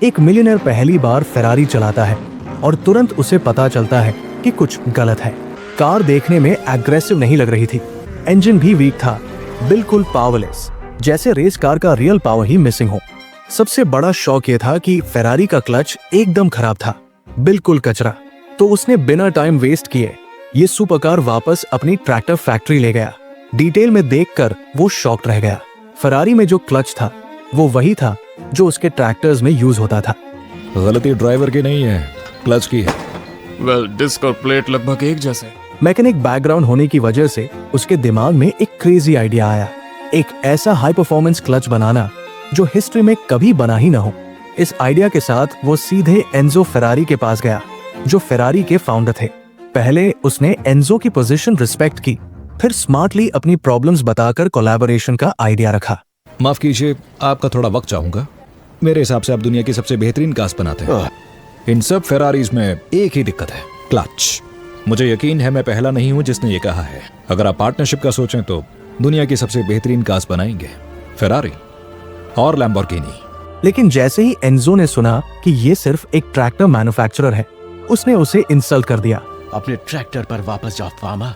एक मिलियनेयर पहली बार फेरारी चलाता है और तुरंत उसे पता चलता है कि कुछ गलत है। कार देखने में एग्रेसिव नहीं लग रही थी, इंजन भी वीक था, बिल्कुल पावरलेस, जैसे रेस कार का रियल पावर ही मिसिंग हो। सबसे बड़ा शॉक ये था कि फेरारी का क्लच एकदम खराब था, बिल्कुल कचरा। तो उसने बिना टाइम वेस्ट किए ये सुपरकार वापस अपनी ट्रैक्टर फैक्ट्री ले गया। डिटेल में देखकर वो शॉक्ड रह गया। फेरारी में जो क्लच था वो वही था जो उसके ट्रैक्टर्स में यूज होता था। गलती ड्राइवर की नहीं है, क्लच की है। वेल, डिस्क और प्लेट लगभग एक जैसे। मैकेनिक बैकग्राउंड होने की वजह से उसके दिमाग में एक क्रेजी आइडिया आया, एक ऐसा हाई परफॉर्मेंस क्लच बनाना जो हिस्ट्री में कभी बना ही ना हो। इस आइडिया के साथ वो सीधे एंजो फेरारी के पास गया, जो फेरारी के फाउंडर थे। पहले उसने एंजो की पोजीशन रिस्पेक्ट की, फिर स्मार्टली अपनी प्रॉब्लम्स बताकर कोलैबोरेशन का आइडिया रखा। माफ कीजिए, आपका थोड़ा वक्त चाहूंगा। मेरे हिसाब से आप दुनिया की सबसे बेहतरीन कार्स बनाते हैं। इन सब फेरारीज में एक ही दिक्कत है, क्लच। मुझे यकीन है मैं पहला नहीं हूं जिसने ये कहा है। अगर आप पार्टनरशिप का सोचें तो दुनिया की सबसे बेहतरीन कार्स बनाएंगे फेरारी और लैम्बोर्गिनी। लेकिन जैसे ही एंजो ने सुना कि ये सिर्फ एक ट्रैक्टर मैन्युफैक्चरर है, उसने उसे इंसल्ट कर दिया। अपने ट्रैक्टर पर वापस जाओ फार्मा।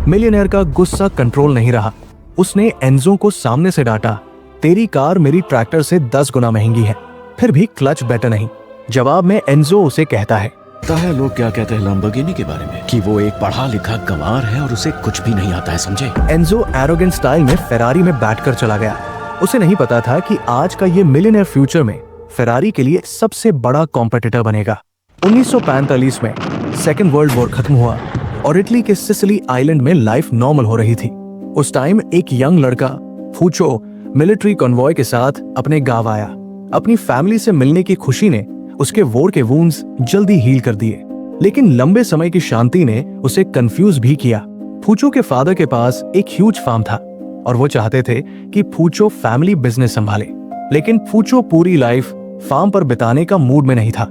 मिलियनेयर का गुस्सा कंट्रोल नहीं रहा। उसने एंजो को सामने से डांटा, तेरी कार मेरी ट्रैक्टर से 10 गुना महंगी है, फिर भी क्लच बेटर नहीं। जवाब में एंजो उसे कहता है, पता है लोग क्या कहते हैं लैम्बोर्गिनी के बारे में? कि वो एक पढ़ा लिखा गंवार है और उसे कुछ भी नहीं आता है, समझे? एंजो एरोगेंट स्टाइल में फेरारी में बैठकर चला गया। उसे नहीं पता था कि आज का ये मिलियनेयर फ्यूचर में फेरारी के लिए सबसे बड़ा कॉम्पिटिटर बनेगा। 1945 में सेकेंड वर्ल्ड वॉर खत्म हुआ और इटली के सिसिली आइलैंड में लाइफ नॉर्मल हो रही थी। उस टाइम एक यंग लड़का फूचो मिलिट्री कॉन्वॉय के साथ अपने गांव आया। अपनी फैमिली से मिलने की खुशी ने उसके वॉर के वुंड्स जल्दी हील कर दिए, लेकिन लंबे समय की शांति ने उसे कंफ्यूज भी किया। फूचो के फादर के पास एक ह्यूज फार्म था और वो चाहते थे कि फूचो फैमिली बिजनेस संभाले, लेकिन फूचो पूरी लाइफ फार्म पर बिताने का मूड में नहीं था।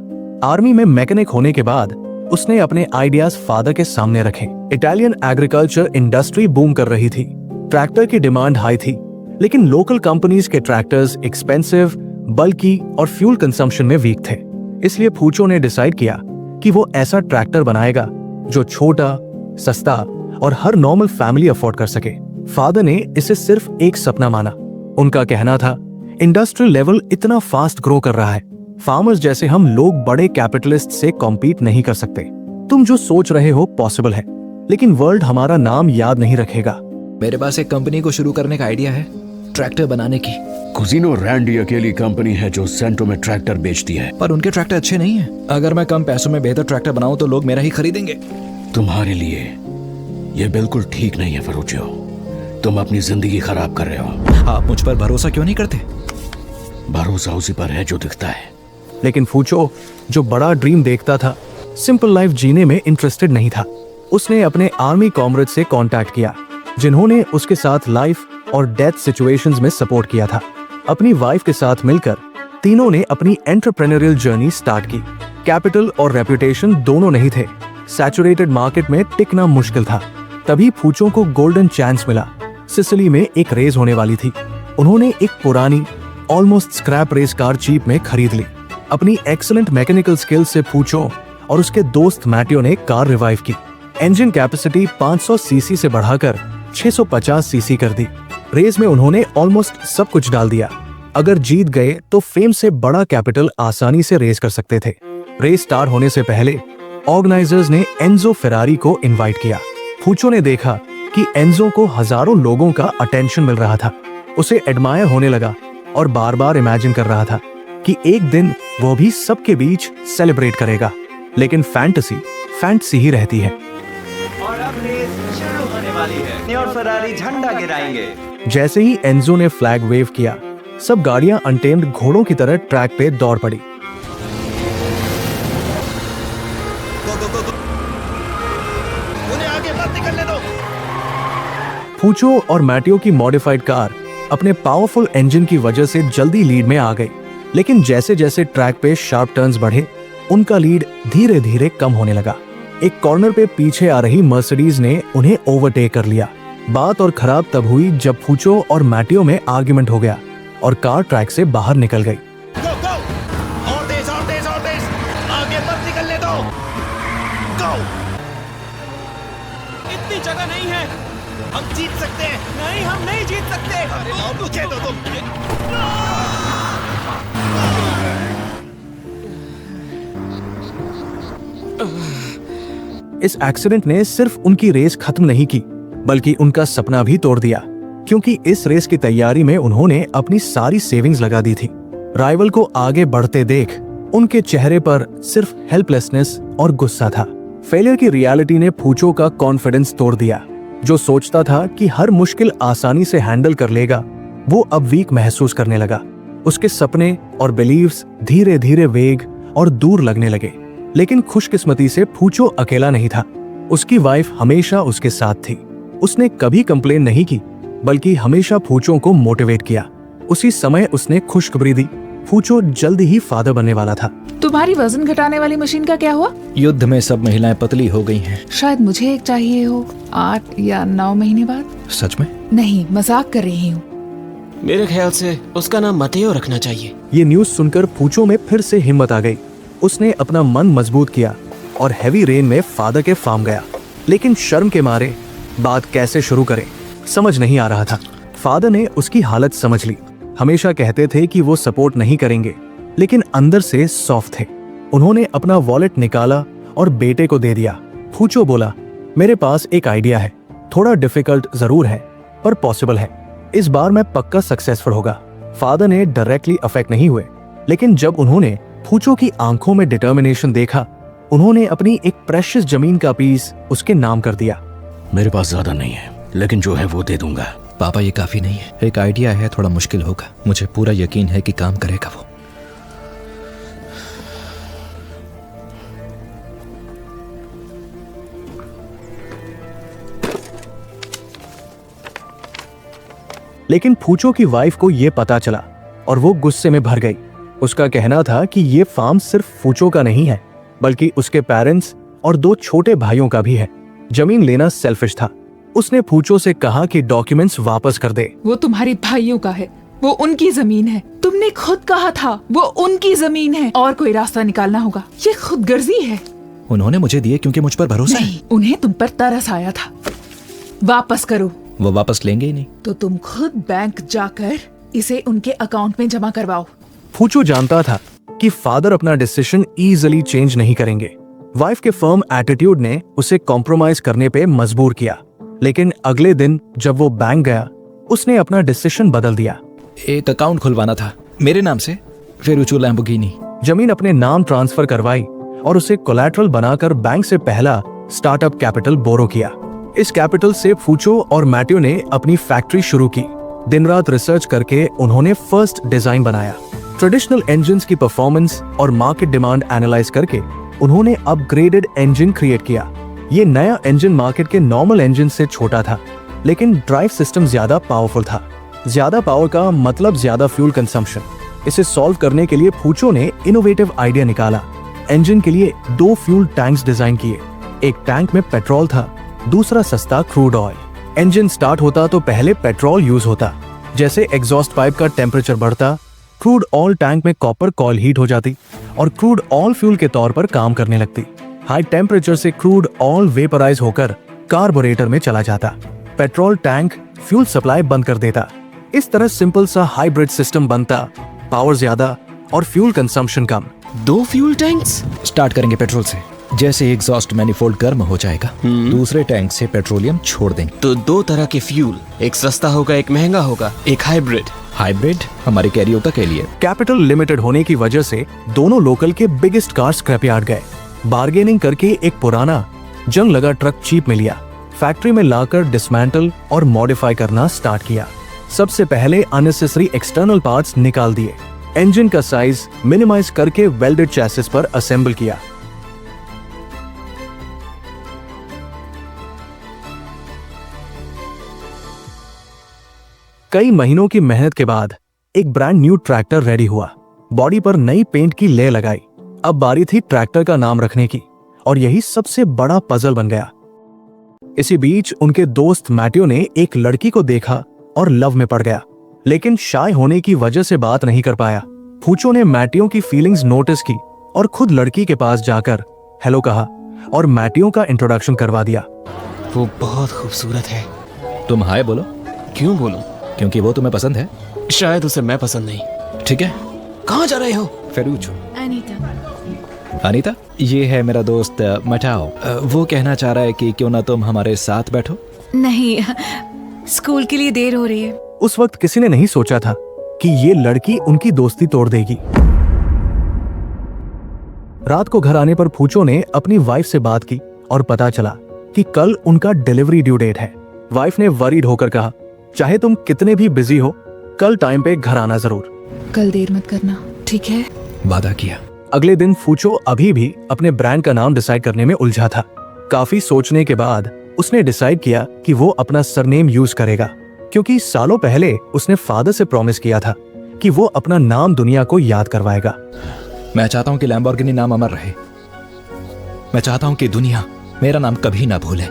आर्मी में मैकेनिक होने के बाद उसने अपने आइडियाज फादर के सामने रखे। इटालियन एग्रीकल्चर इंडस्ट्री बूम कर रही थी, ट्रैक्टर की डिमांड हाई थी, लेकिन लोकल कंपनीज के ट्रैक्टर्स एक्सपेंसिव, बल्कि और फ्यूल कंजम्पशन में वीक थे। इसलिए फूचो ने डिसाइड किया कि वो ऐसा ट्रैक्टर बनाएगा जो छोटा, सस्ता और हर नॉर्मल फैमिली अफोर्ड कर सके। फादर ने इसे सिर्फ एक सपना माना। उनका कहना था, इंडस्ट्रियल लेवल इतना फास्ट ग्रो कर रहा है, फार्मर्स जैसे हम लोग बड़े कैपिटलिस्ट से कॉम्पीट नहीं कर सकते। तुम जो सोच रहे हो पॉसिबल है, लेकिन वर्ल्ड हमारा नाम याद नहीं रखेगा। मेरे पास एक कंपनी को शुरू करने का आइडिया है, ट्रैक्टर बनाने की। कुजीनो रैंडी अकेली कंपनी है जो सेंटो में ट्रैक्टर बेचती है। पर उनके ट्रैक्टर अच्छे नहीं हैं। अगर मैं कम पैसों में बेहतर ट्रैक्टर बनाऊं तो लोग मेरा ही खरीदेंगे। तुम्हारे लिए ये बिल्कुल ठीक नहीं है फरूचियो, तुम अपनी जिंदगी खराब कर रहे हो। आप मुझ पर भरोसा क्यों नहीं करते? भरोसा उसी पर है जो दिखता है। लेकिन फूचो जो बड़ा ड्रीम देखता था, सिंपल लाइफ जीने में इंटरेस्टेड नहीं था। उसने अपने आर्मी कॉमरेड से कांटेक्ट किया, जिन्होंने उसके साथ लाइफ और डेथ सिचुएशंस में सपोर्ट किया था। अपनी वाइफ के साथ मिलकर तीनों ने अपनी एंटरप्रेन्योरियल जर्नी स्टार्ट की। कैपिटल और रेपुटेशन दोनों नहीं थे, सैचुरेटेड मार्केट में टिकना मुश्किल था। तभी फूचो को गोल्डन चांस मिला। सिसिली में एक रेस होने वाली थी। उन्होंने एक पुरानी almost scrap race car cheap में खरीद ली। अपनी एक्सीलेंट मैकेनिकल स्किल्स से फूचो और उसके दोस्त मैटियो ने कार रिवाइव की। इंजन कैपेसिटी 500 सीसी से बढ़ाकर 650 सीसी कर दी। रेस में उन्होंने ऑलमोस्ट सब कुछ डाल दिया। अगर जीत गए तो फेम से बड़ा कैपिटल आसानी से रेस कर सकते थे। रेस स्टार्ट होने से पहले ऑर्गेनाइजर्स ने एंजो फेरारी को इनवाइट किया। फूचो ने देखा कि एंजो को हजारों लोगों का अटेंशन मिल रहा था। उसे एडमायर होने लगा और बार बार इमेजिन कर रहा था कि एक दिन वो भी सबके बीच सेलिब्रेट करेगा। लेकिन फैंटेसी ही रहती है। और अब रेस शुरू होने वाली है और फेरारी झंडा गिराएंगे। जैसे ही एंजो ने फ्लैग वेव किया, सब गाड़ियां अनटेम्ड घोड़ों की तरह ट्रैक पे दौड़ पड़ी। उन्हें आगे मत निकलने दो। फूचो और मैटियो की मॉडिफाइड कार अपने पावरफुल इंजन की वजह से जल्दी लीड में आ गई, लेकिन जैसे जैसे ट्रैक पे शार्प टर्न्स बढ़े, उनका लीड धीरे धीरे कम होने लगा। एक कॉर्नर पे पीछे आ रही मर्सिडीज ने उन्हें ओवरटेक कर लिया। बात और खराब तब हुई जब फूचो और मैटियो में आर्ग्यूमेंट हो गया और कार ट्रैक से बाहर निकल गई। गो, गो। और बाहर निकलने दो। गो। इतनी जगह नहीं है, हम जीत सकते हैं। नहीं, हम नहीं जीत सकते। अरे मुझे दो तुम। इस एक्सीडेंट ने सिर्फ उनकी रेस खत्म नहीं की, बल्कि उनका सपना भी तोड़ दिया, क्योंकि इस रेस की तैयारी में उन्होंने अपनी सारी सेविंग्स लगा दी थी। राइवल को आगे बढ़ते देख उनके चेहरे पर सिर्फ हेल्पलेसनेस और गुस्सा था। फेलियर की रियलिटी ने फूचो का कॉन्फिडेंस तोड़ दिया। जो सोचता था कि हर मुश्किल आसानी से हैंडल कर लेगा, वो अब वीक महसूस करने लगा। उसके सपने और बिलीव्स धीरे धीरे वेग और दूर लगने लगे। लेकिन खुशकिस्मती से फूचो अकेला नहीं था। उसकी वाइफ हमेशा उसके साथ थी। उसने कभी कंप्लेन नहीं की, बल्कि हमेशा फूचो को मोटिवेट किया। उसी समय उसने खुशखबरी दी, फूचो जल्दी ही फादर बनने वाला था। तुम्हारी वजन घटाने वाली मशीन का क्या हुआ? युद्ध में सब महिलाएं पतली हो गई हैं। शायद मुझे एक चाहिए हो 8 या 9 महीने बाद। सच में? नहीं, मजाक कर रही हूँ। मेरे ख्याल से उसका नाम मतेयो रखना चाहिए। ये न्यूज सुनकर फूचो में फिर से हिम्मत आ गई। उसने अपना मन मजबूत किया और हैवी रेन में फादर के फार्म गया। लेकिन शर्म के मारे बात कैसे शुरू करे समझ नहीं आ रहा था। फादर ने उसकी हालत समझ ली। हमेशा कहते थे कि वो सपोर्ट नहीं करेंगे, लेकिन अंदर से सॉफ्ट थे। उन्होंने अपना वॉलेट निकाला और बेटे को दे दिया। फूचो बोला, मेरे पास एक आइडिया है, थोड़ा डिफिकल्ट जरूर है पर पॉसिबल है। इस बार मैं पक्का सक्सेसफुल होगा। फादर ने डायरेक्टली अफेक्ट नहीं हुए, लेकिन जब उन्होंने फूचो की आंखों में डिटर्मिनेशन देखा, उन्होंने अपनी एक प्रेशियस जमीन का पीस उसके नाम कर दिया। मेरे पास ज्यादा नहीं है, लेकिन जो है वो दे दूंगा। पापा ये काफी नहीं है, एक आइडिया है, थोड़ा मुश्किल होगा। मुझे पूरा यकीन है कि काम करेगा वो। लेकिन फूचो की वाइफ को यह पता चला और वो गुस्से में भर गई। उसका कहना था कि ये फार्म सिर्फ फूचो का नहीं है, बल्कि उसके पेरेंट्स और 2 छोटे भाइयों का भी है। जमीन लेना सेल्फिश था। उसने फूचो से कहा कि डॉक्यूमेंट्स वापस कर दे। वो तुम्हारी भाइयों का है, वो उनकी जमीन है। तुमने खुद कहा था वो उनकी जमीन है और कोई रास्ता निकालना होगा। ये खुदगर्जी है। उन्होंने मुझे दिए क्योंकि मुझ पर भरोसा है। नहीं, उन्हें तुम पर तरस आया था। वापस करो। वो वापस लेंगे ही नहीं। तो तुम खुद बैंक जाकर इसे उनके अकाउंट में जमा करवाओ। फूचो जानता था कि फादर अपना डिसीजन इजीली चेंज नहीं करेंगे। वाइफ के फर्म एटीट्यूड ने उसे कॉम्प्रोमाइज करने पे मजबूर किया। लेकिन अगले दिन जब वो बैंक गया, उसने अपना डिसीजन बदल दिया। एक अकाउंट खुलवाना था मेरे नाम से, फेरुचो लैम्बोर्गिनी। जमीन अपने नाम ट्रांसफर करवाई और उसे कोलैटरल बनाकर बैंक से पहला स्टार्टअप कैपिटल बोरो किया। इस कैपिटल से फूचो और मैटियो ने अपनी फैक्ट्री शुरू की। दिन रात रिसर्च करके उन्होंने फर्स्ट डिजाइन बनाया। ट्रेडिशनल इंजन्स की परफॉर्मेंस और मार्केट डिमांड एनालाइज करके उन्होंने अपग्रेडेड इंजन क्रिएट किया। ये नया इंजन मार्केट के नॉर्मल इंजन से छोटा था, लेकिन ड्राइव सिस्टम ज्यादा पावरफुल था। ज्यादा पावर का मतलब ज्यादा फ्यूल कंजम्पशन। इसे सॉल्व करने के लिए फूचो ने इनोवेटिव आइडिया निकाला। इंजन के लिए 2 फ्यूल टैंक्स डिजाइन किए। एक टैंक में पेट्रोल था, दूसरा सस्ता क्रूड ऑयल। इंजन स्टार्ट होता तो पहले पेट्रोल यूज होता। जैसे एग्जॉस्ट पाइप का टेम्परेचर बढ़ता, क्रूड ऑयल टैंक में कॉपर कॉइल हीट हो जाती और क्रूड ऑयल फ्यूल के तौर पर काम करने लगती। हाई टेम्परेचर से क्रूड ऑयल वेपराइज होकर कार्बोरेटर में चला जाता। पेट्रोल टैंक फ्यूल सप्लाई बंद कर देता। इस तरह सिंपल सा हाइब्रिड सिस्टम बनता, पावर ज्यादा और फ्यूल कंजम्पशन कम। 2 फ्यूल टैंक्स? स्टार्ट करेंगे पेट्रोल से। जैसे एग्जॉस्ट मैनिफोल्ड गर्म हो जाएगा, दूसरे टैंक से पेट्रोलियम छोड़ देंगे। तो 2 तरह के फ्यूल, एक सस्ता होगा, एक महंगा होगा, एक हाइब्रिड। हाइब्रिड हमारे कैरियोटा के लिए। कैपिटल लिमिटेड होने की वजह से दोनों लोकल के बिगेस्ट कार स्क्रैप यार्ड गए। बार्गेनिंग करके एक पुराना जंग लगा ट्रक चीप में लिया। फैक्ट्री में लाकर डिसमेंटल और मॉडिफाई करना स्टार्ट किया। सबसे पहले अननेसेसरी एक्सटर्नल पार्ट्स निकाल दिए। इंजन का साइज मिनिमाइज करके वेल्डेड चैसिस पर असेंबल किया। कई महीनों की मेहनत के बाद एक ब्रांड न्यू ट्रैक्टर रेडी हुआ। बॉडी पर नई पेंट की लेयर लगाई। अब बारी थी ट्रैक्टर का नाम रखने की, और यही सबसे बड़ा पजल बन गया। इसी बीच उनके दोस्त मैटियो ने एक लड़की को देखा और लव में पड़ गया, लेकिन शाय होने की वजह से बात नहीं कर पाया। फूचो ने मैटियो की फीलिंग्स नोटिस की और खुद लड़की के पास जाकर हेलो कहा और मैटियो का इंट्रोडक्शन करवा दिया। वो बहुत खूबसूरत है। तुम हाय बोलो। क्यों बोलूं? क्योंकि वो तुम्हें पसंद है। शायद उसे मैं पसंद नहीं। ठीक है। कहाँ जा रहे हो? फेरुचो। अनीता। अनीता, ये है मेरा दोस्त मटाओ। वो कहना चाह रहा है कि क्यों ना तुम हमारे साथ बैठो। नहीं, स्कूल के लिए देर हो रही है। उस वक्त किसी ने नहीं सोचा था कि ये लड़की उनकी दोस्ती तोड़ देगी। रात को घर आने पर फूचो ने अपनी वाइफ से बात की और पता चला कि कल उनका डिलीवरी ड्यू डेट है। वाइफ ने वरीड होकर कहा, चाहे तुम कितने भी बिजी हो, कल टाइम पे घर आना जरूर। कल देर मत करना, ठीक है? वादा किया। अगले दिन फूचो अभी भी अपने ब्रांड का नाम डिसाइड करने में उलझा था। काफी सोचने के बाद उसने डिसाइड किया कि वो अपना सरनेम यूज करेगा, क्योंकि सालों पहले उसने फादर से प्रॉमिस किया था कि वो अपना नाम दुनिया को याद करवाएगा। मैं चाहता हूं कि लैम्बोर्गिनी नाम अमर रहे। मैं चाहता हूं कि दुनिया मेरा नाम कभी ना भूले।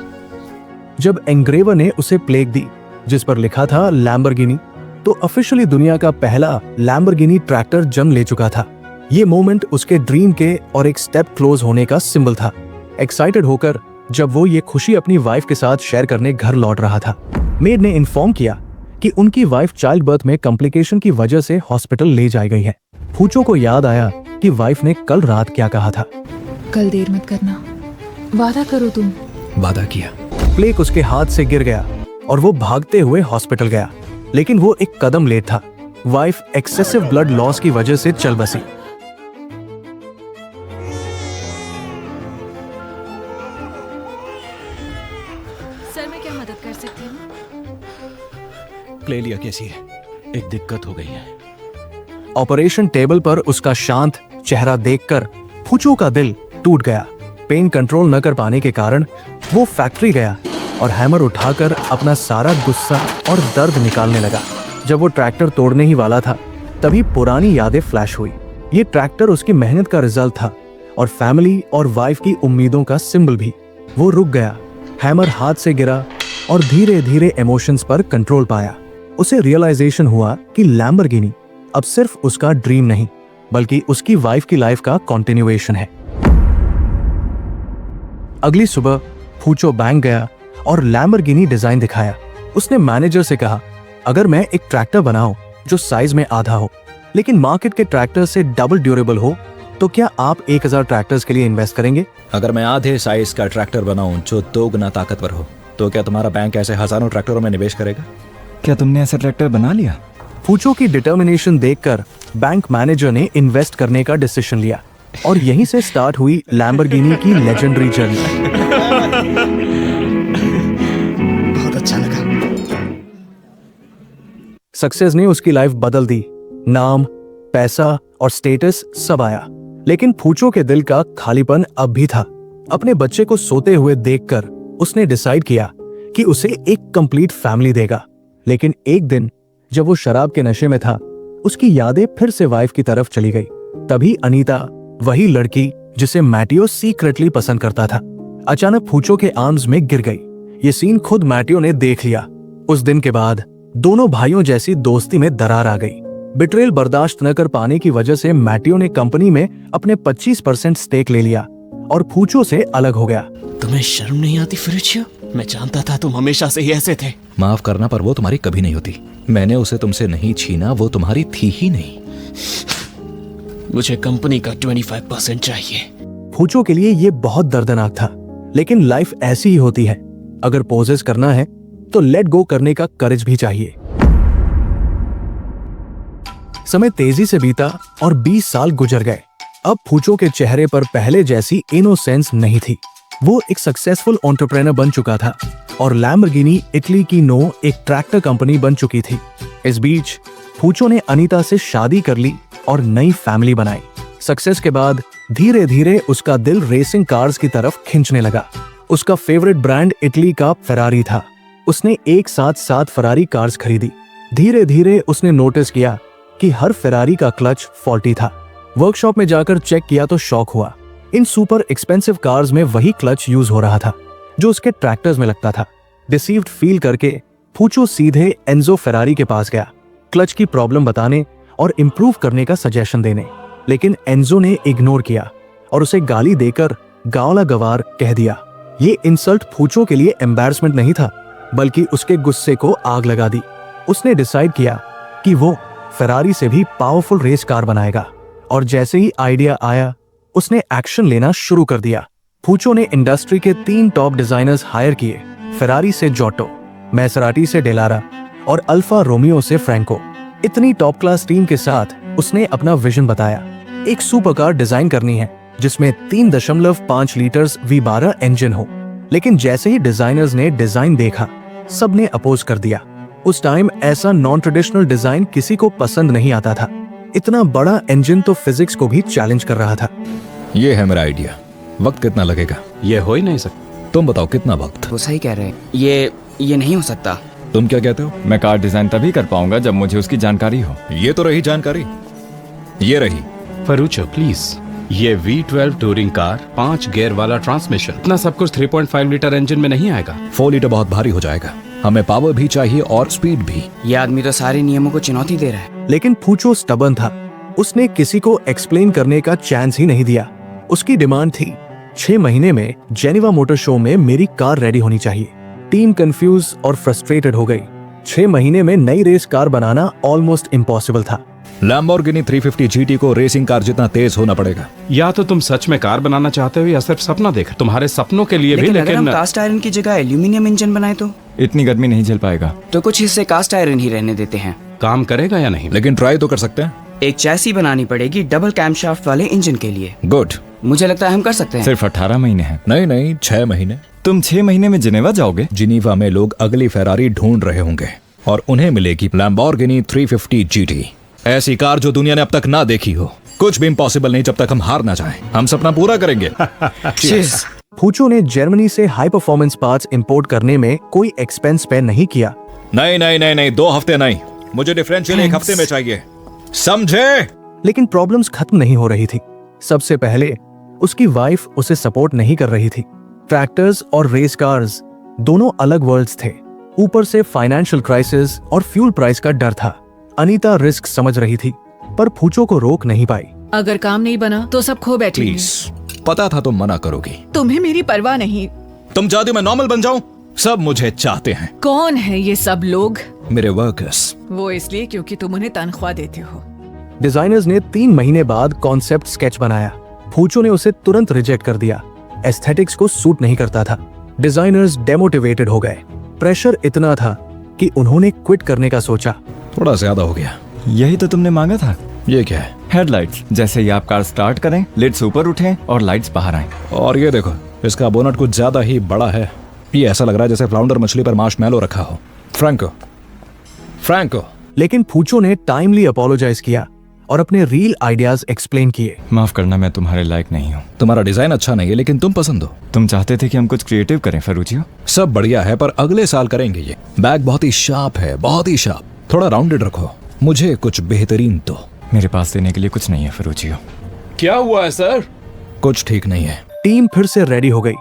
जब एंग्रेवर ने उसे प्लेक दी जिस पर लिखा था लैम्बोर्गिनी, तो ऑफिशियली दुनिया का पहला लैम्बोर्गिनी ट्रैक्टर जन्म ले चुका था। ये मोमेंट उसके ड्रीम के और एक स्टेप क्लोज होने का सिंबल था। एक्साइटेड होकर जब वो ये खुशी अपनी वाइफ के साथ शेयर करने घर लौट रहा था, मेड ने इन्फॉर्म किया कि उनकी वाइफ चाइल्ड बर्थ में कॉम्प्लिकेशन की वजह से हॉस्पिटल ले जाई गई है। फूचो को याद आया कि वाइफ ने कल रात क्या कहा था। कल देर मत करना, वादा करो तुम। वादा किया। प्लेक उसके हाथ से गिर गया और वो भागते हुए हॉस्पिटल गया, लेकिन वो एक कदम लेट था। वाइफ एक्सेसिव ब्लड लॉस की वजह से चल बसी। सर, मैं क्या मदद कर सकती हूँ? क्लेलिया कैसी है? एक दिक्कत हो गई है। ऑपरेशन टेबल पर उसका शांत चेहरा देखकर फूचो का दिल टूट गया। पेन कंट्रोल न कर पाने के कारण वो फैक्ट्री गया और हैमर उठाकर अपना सारा गुस्सा और दर्द निकालने लगा। जब वो ट्रैक्टर तोड़ने ही वाला था, तभी पुरानी यादें फ्लैश हुई। ये ट्रैक्टर उसकी मेहनत का रिजल्ट था और फैमिली और वाइफ की उम्मीदों का सिंबल भी। वो रुक गया, हैमर हाथ से गिरा और धीरे धीरे इमोशंस पर कंट्रोल पाया। उसे रियलाइजेशन हुआ कि लैम्बोर्गिनी अब सिर्फ उसका ड्रीम नहीं, बल्कि उसकी वाइफ की लाइफ का कॉन्टिन्यूएशन है। अगली सुबह फूचो बैंक गया और लैम्बोर्गिनी डिजाइन दिखाया। उसने मैनेजर से कहा, अगर मैं एक ट्रैक्टर बनाऊं जो साइज में आधा हो लेकिन मार्केट के ट्रैक्टर से डबल ड्यूरेबल हो, तो क्या आप 1000 ट्रैक्टर्स के लिए इन्वेस्ट करेंगे? अगर मैं आधे साइज का ट्रैक्टर बनाऊं जो 2 गुना ताकतवर हो, तो क्या तुम्हारा बैंक ऐसे हजारों ट्रैक्टरों में निवेश करेगा? क्या तुमने ऐसा ट्रैक्टर बना लिया? फूचो की डिटर्मिनेशन देखकर बैंक मैनेजर ने इन्वेस्ट करने का डिसीजन लिया और यहीं से स्टार्ट हुई लैम्बोर्गिनी की लेजेंडरी जर्नी। बहुत अच्छा लगा। सक्सेस ने उसकी लाइफ बदल दी। नाम, पैसा और स्टेटस सब आया, लेकिन फूचो के दिल का खालीपन अब भी था। अपने बच्चे को सोते हुए देखकर उसने डिसाइड किया कि उसे एक कंप्लीट फैमिली देगा। लेकिन एक दिन जब वो शराब के नशे में था, उसकी यादें फिर से वाइफ की तरफ चली गई। तभी अनीता, वही लड़की जिसे मैटियो सीक्रेटली पसंद करता था, अचानक फूचो के आर्म्स में गिर गई। ये सीन खुद मैटियो ने देख लिया। उस दिन के बाद दोनों भाइयों जैसी दोस्ती में दरार आ गई। बिट्रेल बर्दाश्त न कर पाने की वजह से मैटियो ने कंपनी में अपने 25% स्टेक ले लिया और फूचो से अलग हो गया। तुम्हें शर्म नहीं आती फेरुचियो? मैं जानता था तुम हमेशा से ही ऐसे थे। माफ करना, पर वो तुम्हारी कभी नहीं होती। मैंने उसे तुमसे नहीं छीना, वो तुम्हारी थी ही नहीं। मुझे कंपनी का 25% चाहिए। फूचो के लिए ये बहुत दर्दनाक था, लेकिन लाइफ ऐसी ही होती है। अगर पोजेस करना है तो लेट गो करने का करेज भी चाहिए। समय तेजी से बीता और 20 साल गुजर गए। अब फूचो के चेहरे पर पहले जैसी इनोसेंस नहीं थी। वो एक सक्सेसफुल एंटरप्रेन्योर बन चुका था और लैम्बोर्गिनी इटली की एक ट्रैक्टर कंपनी बन चुकी थी। इस बीच फूचो ने अनीता से शादी कर ली और नई फैमिली बनाई। सक्सेस के बाद धीरे धीरे उसका दिल रेसिंग कार्स की तरफ खींचने लगा। उसका फेवरेट ब्रांड इटली का फेरारी था। उसने एक साथ 7 फेरारी कार्स खरीदी। धीरे धीरे उसने नोटिस किया कि हर फेरारी का क्लच फॉल्टी था। वर्कशॉप में जाकर चेक किया तो शॉक हुआ। इन सुपर एक्सपेंसिव कार्स में वही क्लच यूज हो रहा था जो उसके ट्रैक्टर्स में लगता था। डिसीव्ड फील करके फूचो सीधे एंजो फेरारी के पास गया, क्लच की प्रॉब्लम बताने और इम्प्रूव करने का सजेशन देने। लेकिन एंजो ने इग्नोर किया और उसे गाली देकर गावला गवार कह दिया। ये इंसल्ट फूचो के लिए एम्बैरसमेंट नहीं था, बल्कि उसके गुस्से को आग लगा दी। उसने डिसाइड किया कि वो फेरारी से भी पावरफुल रेस कार बनाएगा, और जैसे ही आइडिया आया उसने एक्शन लेना शुरू कर दिया। फूचो ने इंडस्ट्री के 3 टॉप डिजाइनर्स हायर किए, फेरारी से जोटो, मैसेराटी से डेलारा और अल्फा रोमियो से फ्रैंको। इतनी टॉप क्लास टीम के साथ उसने अपना विजन बताया। एक सुपर कार डिजाइन करनी है जिसमें 3.5 लीटर्स V12 इंजन हो। लेकिन जैसे ही डिजाइनर्स ने डिजाइन देखा, सबने अपोज कर दिया। उस टाइम ऐसा नॉन ट्रेडिशनल डिजाइन किसी को पसंद नहीं आता था। इतना बड़ा इंजन तो फिजिक्स को भी चैलेंज कर रहा था। ये है मेरा आइडिया। वक्त कितना लगेगा? ये हो ही नहीं सकता। तुम बताओ कितना वक्त? वो सही कह रहे हैं, ये नहीं हो सकता। तुम क्या कहते हो? मैं कार डिजाइन तभी कर पाऊंगा जब मुझे उसकी जानकारी हो। ये तो रही जानकारी, ये रही। फरूचो प्लीज, ये V12 टूरिंग कार 5 गियर वाला ट्रांसमिशन, इतना सब कुछ 3.5 लीटर इंजन में नहीं आएगा। 4 लीटर बहुत भारी हो जाएगा। हमें पावर भी चाहिए और स्पीड भी। ये आदमी तो सारे नियमों को चुनौती दे रहा है। लेकिन फूचो स्टबर्न था। उसने किसी को एक्सप्लेन करने का चांस ही नहीं दिया। उसकी डिमांड थी 6 महीने में जेनेवा मोटर शो में मेरी कार रेडी होनी चाहिए। टीम कंफ्यूज और फ्रस्ट्रेटेड हो गई। 6 महीने में नई रेस कार बनाना ऑलमोस्ट इम्पॉसिबल था। लैम्बोर्गिनी 350 GT को रेसिंग कार जितना तेज होना पड़ेगा। या तो तुम सच में कार बनाना चाहते हो या सिर्फ सपना देख तुम्हारे सपनों के लिए भी। अगर हम कास्ट आयरन की जगह एल्यूमिनियम इंजन बनाए तो इतनी गर्मी नहीं झेल पाएगा। तो कुछ हिस्से कास्ट आयरन ही रहने देते हैं। काम करेगा या नहीं? लेकिन ट्राई तो कर सकते हैं। एक चैसी बनानी पड़ेगी डबल कैमशाफ्ट वाले इंजन के लिए। गुड। मुझे लगता है हम कर सकते हैं। सिर्फ 18 महीने हैं। नहीं 6 महीने। तुम 6 महीने में जिनेवा जाओगे? जिनीवा में लोग अगली फेरारी ढूंढ रहे होंगे और उन्हें मिलेगी लैम्बोर्गिनी 350 GT। ऐसी कार जो दुनिया ने अब तक ना देखी हो। कुछ भी इम्पॉसिबल नहीं जब तक हम हार ना जाएं। हम सपना पूरा करेंगे। फूचो ने जर्मनी से हाई परफॉर्मेंस पार्ट्स इंपोर्ट करने में कोई एक्सपेंस पे नहीं किया। नहीं 2 हफ्ते नहीं, मुझे डिफरेंशियल 1 हफ्ते में चाहिए, समझे? लेकिन प्रॉब्लम्स खत्म नहीं हो रही थी। सबसे पहले उसकी वाइफ उसे सपोर्ट नहीं कर रही थी। ट्रैक्टर्स और रेस कार्स दोनों अलग वर्ल्ड्स थे। ऊपर से फाइनेंशियल क्राइसिस और फ्यूल प्राइस का डर था। अनीता रिस्क समझ रही थी, पर फूचो को रोक नहीं पाई। अगर काम नहीं बना तो सब खो बैठेंगे। प्लीज, पता था तुम मना करोगी। तुम्हें मेरी परवाह नहीं। तुम चाहती हो मैं नॉर्मल बन जाऊं? सब मुझे चाहते हैं। कौन है ये सब लोग? मेरे वर्कर्स। वो इसलिए क्योंकि तुम उन्हें तनख्वाह देते हो। डिजाइनर्स ने 3 महीने बाद कॉन्सेप्ट स्केच बनाया। फूचो ने उसे तुरंत रिजेक्ट कर दिया। एस्थेटिक्स को सूट नहीं करता था। डिजाइनर्स डेमोटिवेटेड हो गए। प्रेशर इतना था कि उन्होंने क्विट करने का सोचा। थोड़ा ज्यादा हो गया। यही तो तुमने मांगा था। ये क्या है? हेडलाइट्स। जैसे ही आप कार स्टार्ट करें, लिड्स ऊपर उठें और लाइट्स बाहर आएं। और ये देखो, इसका बोनट कुछ ज्यादा ही बड़ा है। ये ऐसा लग रहा है जैसे फ्लाउंडर मछली पर मार्शमैलो रखा हो। फ्रैंको। लेकिन फूचो ने टाइमली अपोलोजाइज किया और अपने रियल आइडियाज एक्सप्लेन किए। माफ करना, मैं तुम्हारे लायक नहीं हूँ। तुम्हारा डिजाइन अच्छा नहीं है, लेकिन तुम पसंद हो। तुम चाहते थे कि हम कुछ क्रिएटिव करें फरूचियो। सब बढ़िया है, पर अगले साल करेंगे। ये बैग बहुत ही शार्प है, बहुत ही शार्प। थोड़ा राउंडेड रखो। मुझे कुछ बेहतरीन दो। मेरे पास देने के लिए कुछ नहीं है फरूचियो। क्या हुआ है सर? कुछ ठीक नहीं है। टीम फिर से रेडी हो गई।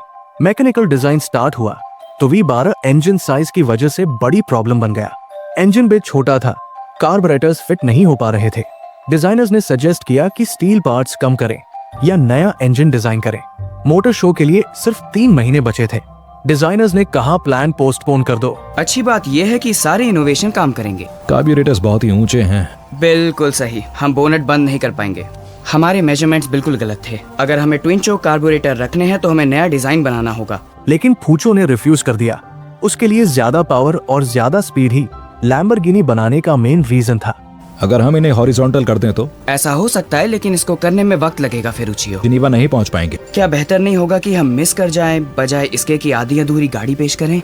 मैकेनिकल डिजाइन स्टार्ट हुआ तो V12 इंजन साइज की वजह से बड़ी प्रॉब्लम बन गया। इंजन बे छोटा था, कार्बोरेटर्स फिट नहीं हो पा रहे थे। डिजाइनर्स ने सजेस्ट किया कि स्टील पार्ट्स कम करें या नया इंजन डिजाइन करें। मोटर शो के लिए सिर्फ 3 महीने बचे थे। डिजाइनर्स ने कहा प्लान पोस्टपोन कर दो। अच्छी बात यह है कि सारे इनोवेशन काम करेंगे। कार्बोरेटर्स बहुत ही ऊंचे हैं। बिल्कुल सही। हम बोनट बंद नहीं कर पाएंगे। हमारे मेजरमेंट्स बिल्कुल गलत थे। अगर हमें ट्विन चोक कार्बोरेटर रखने हैं तो हमें नया डिजाइन बनाना होगा। लेकिन फूचो ने रिफ्यूज कर दिया। उसके लिए ज्यादा पावर और ज्यादा स्पीड ही लैम्बोर्गिनी बनाने का मेन रीजन था। अगर हम इन्हें हॉरिजॉन्टल कर दें तो? ऐसा हो सकता है, लेकिन इसको करने में वक्त लगेगा फेरुचियो। जिनीवा नहीं पहुंच पाएंगे। क्या बेहतर नहीं होगा कि हम मिस कर जाएं, बजाय इसके कि आधी अधूरी गाड़ी पेश करें?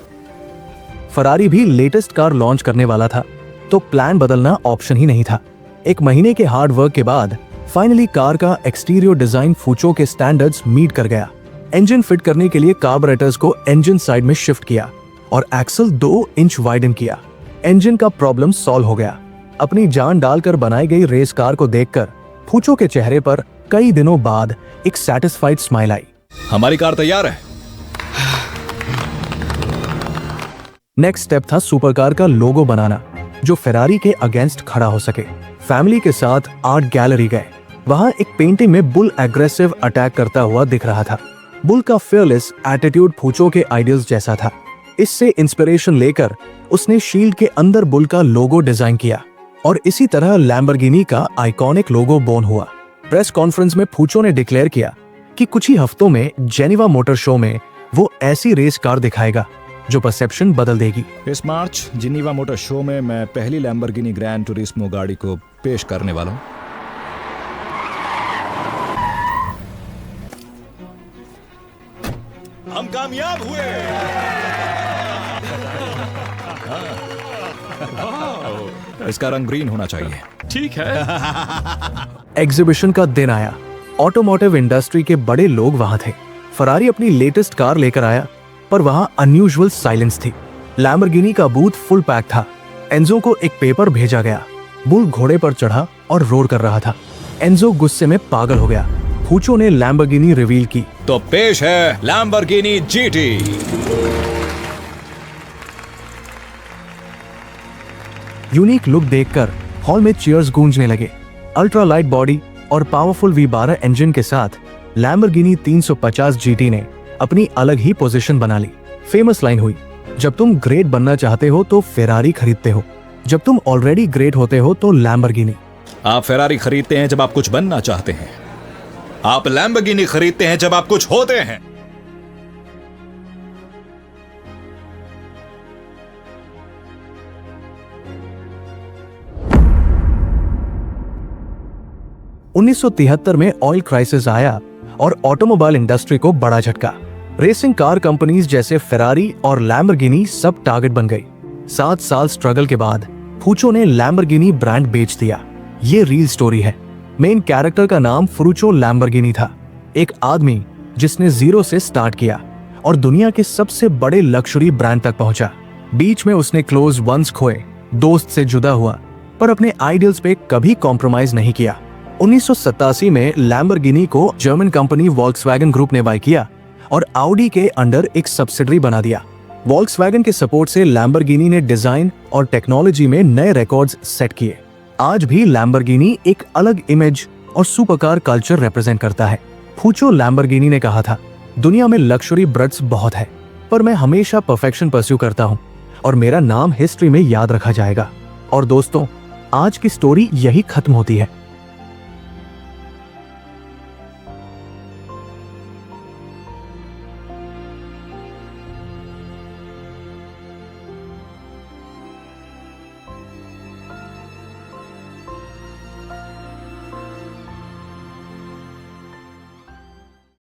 फरारी भी लेटेस्ट कार लॉन्च करने वाला था, तो प्लान बदलना ऑप्शन ही नहीं था। 1 महीने के हार्ड वर्क के बाद फाइनली कार का एक्सटीरियर डिजाइन फूचो के स्टैंडर्ड्स मीट कर गया। इंजन फिट करने के लिए कार्बोरेटर्स को इंजन साइड में शिफ्ट किया और एक्सल 2 इंच वाइडन किया। इंजन का प्रॉब्लम सॉल्व हो गया। अपनी जान डालकर बनाई गई रेस कार को देखकर फूचो के चेहरे पर कई दिनों बाद एक सैटिस्फाइड स्माइल आई। हमारी कार तैयार है। नेक्स्ट स्टेप था सुपरकार का लोगो बनाना, जो फेरारी के अगेंस्ट खड़ा हो सके। फैमिली के साथ आर्ट गैलरी गए। वहां एक पेंटिंग में बुल एग्रेसिव अटैक करता हुआ दिख रहा था। बुल का फियरलेस एटीट्यूड फूचो के आइडियल्स जैसा था। इससे इंस्पिरेशन लेकर उसने शील्ड के अंदर बुल का लोगो डिजाइन किया और इसी तरह लैम्बोर्गिनी का आइकॉनिक लोगो बोर्न हुआ। प्रेस कॉन्फ्रेंस में फूचो ने डिक्लेयर किया कि कुछ ही हफ्तों में जेनेवा मोटर शो में वो ऐसी रेस कार दिखाएगा जो परसेप्शन बदल देगी। इस मार्च जिनीवा मोटर शो में मैं पहली लैम्बोर्गिनी ग्रैंड टूरिस्मो गाड़ी को पेश करने वाला हूं। हम कामयाब हुए। इसका रंग ग्रीन होना चाहिए। ठीक है। एग्जीबिशन का दिन आया। ऑटोमोटिव इंडस्ट्री के बड़े लोग वहां थे। फरारी अपनी लेटेस्ट कार लेकर आया, पर वहां अनयूजुअल साइलेंस थी। लैम्बोर्गिनी का बूथ फुल पैक था। एंजो को एक पेपर भेजा गया। बुल घोड़े पर चढ़ा और रोड कर रहा था। एंजो गुस्से में पागल हो गया। फूचो ने लैम्बोर्गिनी रिवील की। तो पेश है लैम्बोर्गिनी जीटी। यूनिक लुक देखकर हॉल में चीयर्स गूंजने लगे। अल्ट्रा लाइट बॉडी और पावरफुल V12 इंजन के साथ लैम्बोर्गिनी 350 GT ने अपनी अलग ही पोजीशन बना ली। फेमस लाइन हुई, जब तुम ग्रेट बनना चाहते हो तो फेरारी खरीदते हो, जब तुम ऑलरेडी ग्रेट होते हो तो लैम्बोर्गिनी। आप फेरारी खरीदते हैं जब आप कुछ बनना चाहते हैं, आप लैम्बोर्गिनी खरीदते हैं जब आप कुछ होते हैं। उन्नीस में ऑयल क्राइसिस आया और ऑटोमोबाइल इंडस्ट्री को बड़ा झटका। रेसिंग कार कंपनीज जैसे फेरारी और लैम्बोर्गिनी सब टारगेट बन गई। 7 साल स्ट्रगल के बाद फूचो ने लैम्बोर्गिनी ब्रांड बेच दिया। ये रियल स्टोरी है। मेन कैरेक्टर का नाम फरूचो लैम्बोर्गिनी था, एक आदमी जिसने जीरो से स्टार्ट किया और दुनिया के सबसे बड़े लग्जरी ब्रांड तक पहुंचा। बीच में उसने क्लोज वंस खोए, दोस्त से जुदा हुआ, पर अपने आइडियल्स पे कभी कॉम्प्रोमाइज नहीं किया। 1987 में लैम्बोर्गिनी को जर्मन कंपनी वॉल्क्सवैगन ग्रुप ने बाय किया और ऑडी के अंडर एक सब्सिडरी बना दिया। वॉल्क्सवैगन के सपोर्ट से लैम्बोर्गिनी ने डिजाइन और टेक्नोलॉजी में नए रिकॉर्ड्स सेट किए। आज भी लैम्बोर्गिनी एक अलग इमेज और सुपरकार कल्चर रिप्रेजेंट करता है। फूचो लैम्बोर्गिनी ने कहा था, दुनिया में लग्जरी ब्रांड्स बहुत है, पर मैं हमेशा परफेक्शन परस्यू करता हूँ और मेरा नाम हिस्ट्री में याद रखा जाएगा। और दोस्तों, आज की स्टोरी यही खत्म होती है।